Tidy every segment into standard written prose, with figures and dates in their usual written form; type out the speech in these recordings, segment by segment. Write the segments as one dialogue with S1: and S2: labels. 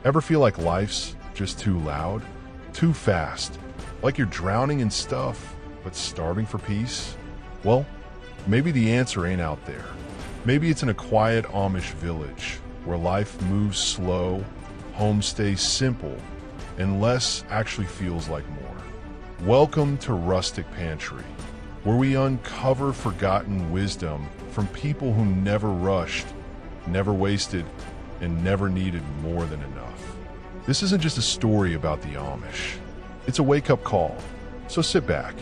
S1: Ever feel like life's just too loud, too fast, like you're drowning in stuff, but starving for peace? Well, maybe the answer ain't out there. Maybe it's in a quiet Amish village where life moves slow, home stays simple, and less actually feels like more. Welcome to Rustic Pantry, where we uncover forgotten wisdom from people who never rushed, never wasted, and never needed more than enough. This isn't just a story about the Amish. It's a wake-up call. So sit back,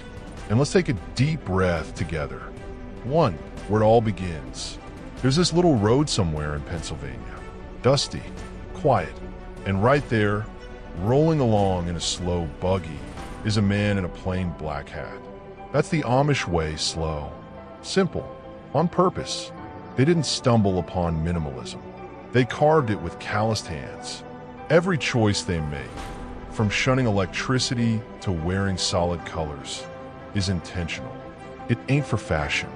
S1: and let's take a deep breath together. One, where it all begins. There's this little road somewhere in Pennsylvania. Dusty, quiet, and right there, rolling along in a slow buggy, is a man in a plain black hat. That's the Amish way, slow, simple, on purpose. They didn't stumble upon minimalism. They carved it with calloused hands. Every choice they make, from shunning electricity to wearing solid colors, is intentional. It ain't for fashion.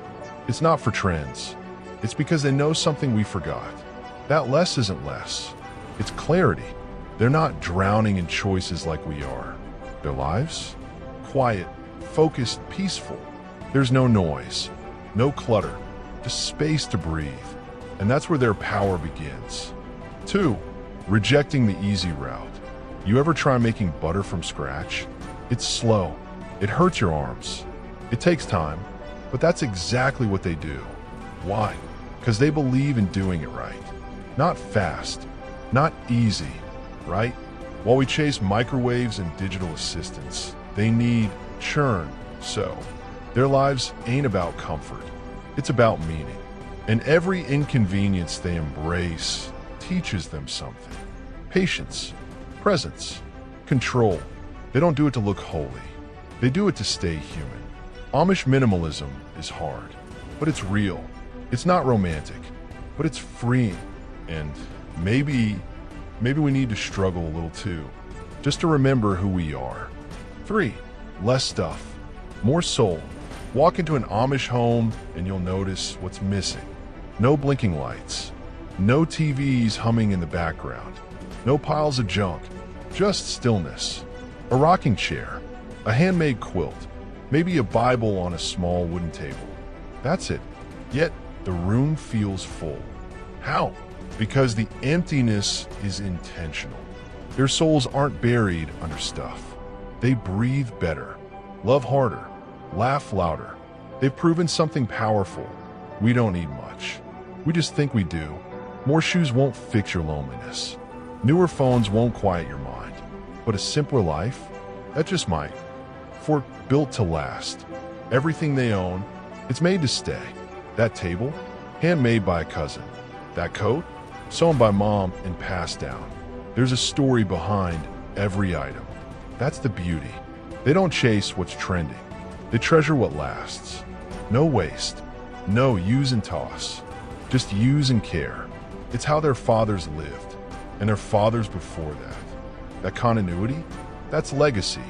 S1: It's not for trends. It's because they know something we forgot. That less isn't less. It's clarity. They're not drowning in choices like we are. Their lives? Quiet, focused, peaceful. There's no noise, no clutter, just space to breathe. And that's where their power begins. Two, rejecting the easy route. You ever try making butter from scratch? It's slow. It hurts your arms. It takes time, but that's exactly what they do. Why? Because they believe in doing it right. Not fast, not easy, right? While we chase microwaves and digital assistants, they need churn. So, their lives ain't about comfort. It's about meaning. And every inconvenience they embrace teaches them something. Patience, presence, control. They don't do it to look holy. They do it to stay human. Amish minimalism is hard, but it's real. It's not romantic, but it's freeing. And maybe we need to struggle a little too, just to remember who we are. Three, less stuff, more soul. Walk into an Amish home and you'll notice what's missing. No blinking lights, no TVs humming in the background, no piles of junk, just stillness. A rocking chair, a handmade quilt, maybe a Bible on a small wooden table. That's it. Yet the room feels full. How? Because the emptiness is intentional. Their souls aren't buried under stuff. They breathe better, love harder, laugh louder. They've proven something powerful. We don't need much. We just think we do. More shoes won't fix your loneliness. Newer phones won't quiet your mind. But a simpler life? That just might. For built to last. Everything they own, it's made to stay. That table? Handmade by a cousin. That coat? Sewn by mom and passed down. There's a story behind every item. That's the beauty. They don't chase what's trending. They treasure what lasts. No waste. No use and toss. Just use and care. It's how their fathers lived, and their fathers before that. That continuity? That's legacy.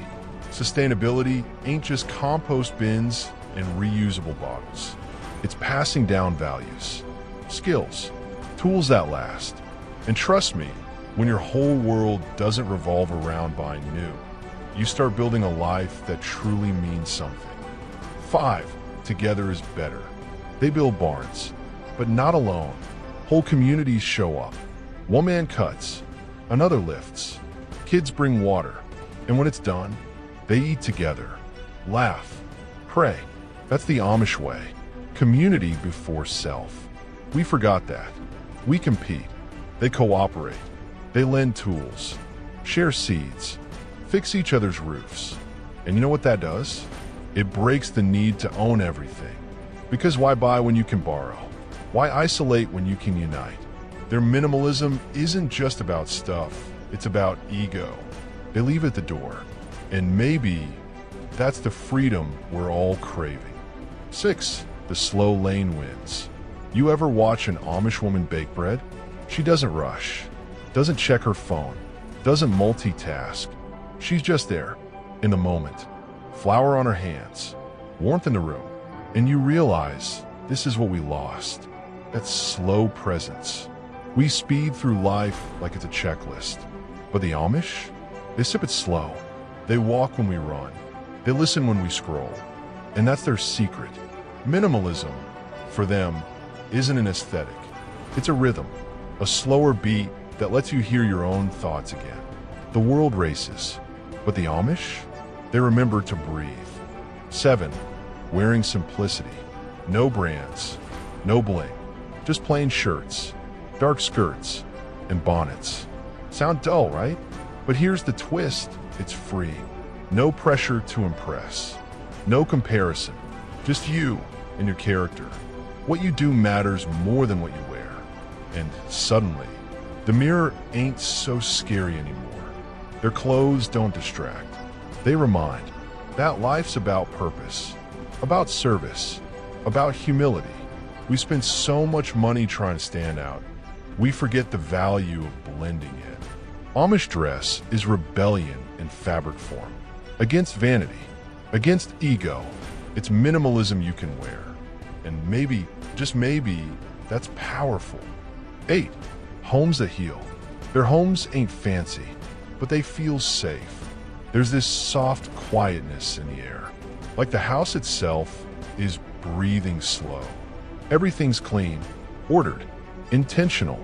S1: Sustainability ain't just compost bins and reusable bottles. It's passing down values, skills, tools that last. And trust me, when your whole world doesn't revolve around buying new, you start building a life that truly means something. Five, together is better. They build barns, but not alone. Whole communities show up. One man cuts, another lifts. Kids bring water, and when it's done, they eat together, laugh, pray. That's the Amish way. Community before self. We forgot that. We compete. They cooperate. They lend tools, share seeds, fix each other's roofs. And you know what that does? It breaks the need to own everything. Because why buy when you can borrow? Why isolate when you can unite? Their minimalism isn't just about stuff. It's about ego. They leave at the door. And maybe that's the freedom we're all craving. 6. The slow lane wins. You ever watch an Amish woman bake bread? She doesn't rush, doesn't check her phone, doesn't multitask. She's just there, in the moment. Flour on her hands, warmth in the room. And you realize this is what we lost. That slow presence. We speed through life like it's a checklist. But the Amish? They sip it slow. They walk when we run. They listen when we scroll. And that's their secret. Minimalism, for them, isn't an aesthetic. It's a rhythm, a slower beat that lets you hear your own thoughts again. The world races, but the Amish? They remember to breathe. 7. Wearing simplicity. No brands, no bling, just plain shirts, dark skirts, and bonnets. Sound dull, right? But here's the twist. It's free. No pressure to impress. No comparison. Just you and your character. What you do matters more than what you wear. And suddenly, the mirror ain't so scary anymore. Their clothes don't distract. They remind that life's about purpose, about service, about humility. We spend so much money trying to stand out, we forget the value of blending in. Amish dress is rebellion in fabric form. Against vanity, against ego. It's minimalism you can wear. And maybe, just maybe, that's powerful. 8. Homes that heal. Their homes ain't fancy, but they feel safe. There's this soft quietness in the air. Like the house itself is breathing slow. Everything's clean, ordered, intentional.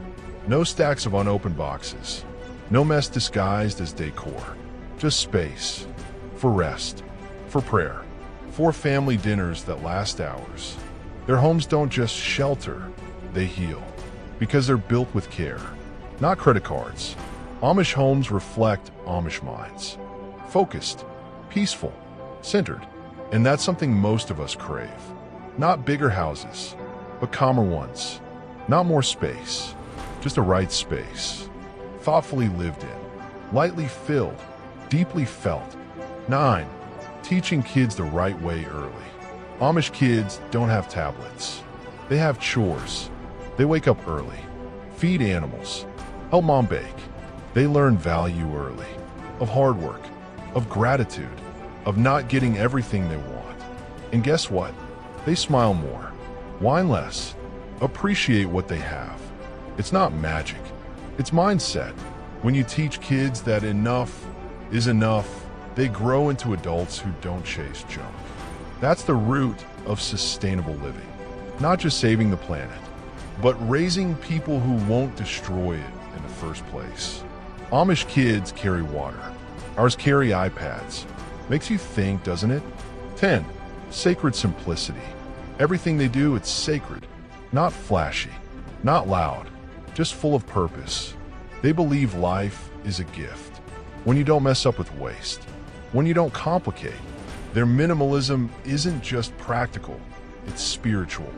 S1: No stacks of unopened boxes. No mess disguised as decor. Just space. For rest. For prayer. For family dinners that last hours. Their homes don't just shelter, they heal. Because they're built with care. Not credit cards. Amish homes reflect Amish minds. Focused, peaceful, centered. And that's something most of us crave. Not bigger houses, but calmer ones. Not more space, just the right space. Thoughtfully lived in, lightly filled, deeply felt. 9. Teaching kids the right way early. Amish kids don't have tablets. They have chores. They wake up early, feed animals, help mom bake. They learn value early, of hard work, of gratitude, of not getting everything they want. And guess what? They smile more, whine less, appreciate what they have. It's not magic, it's mindset. When you teach kids that enough is enough, they grow into adults who don't chase junk. That's the root of sustainable living. Not just saving the planet, but raising people who won't destroy it in the first place. Amish kids carry water. Ours carry iPads. Makes you think, doesn't it? 10. Sacred simplicity. Everything they do, it's sacred. Not flashy, not loud, just full of purpose. They believe life is a gift. When you don't mess up with waste, when you don't complicate. Their minimalism isn't just practical, it's spiritual.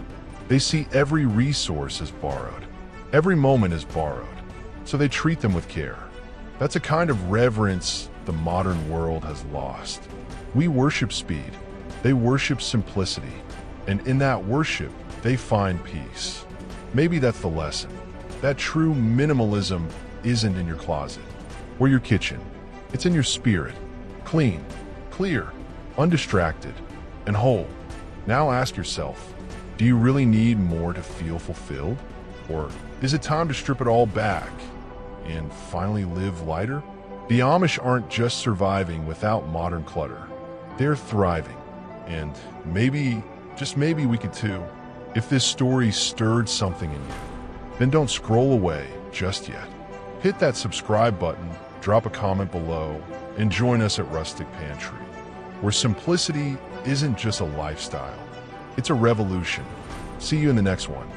S1: They see every resource as borrowed. Every moment is borrowed. So they treat them with care. That's a kind of reverence the modern world has lost. We worship speed. They worship simplicity. And in that worship, they find peace. Maybe that's the lesson. That true minimalism isn't in your closet or your kitchen. It's in your spirit. Clean, clear, undistracted, and whole. Now ask yourself, do you really need more to feel fulfilled? Or is it time to strip it all back and finally live lighter? The Amish aren't just surviving without modern clutter. They're thriving. And maybe, just maybe we could too. If this story stirred something in you, then don't scroll away just yet. Hit that subscribe button, drop a comment below, and join us at Rustic Pantry, where simplicity isn't just a lifestyle, it's a revolution. See you in the next one.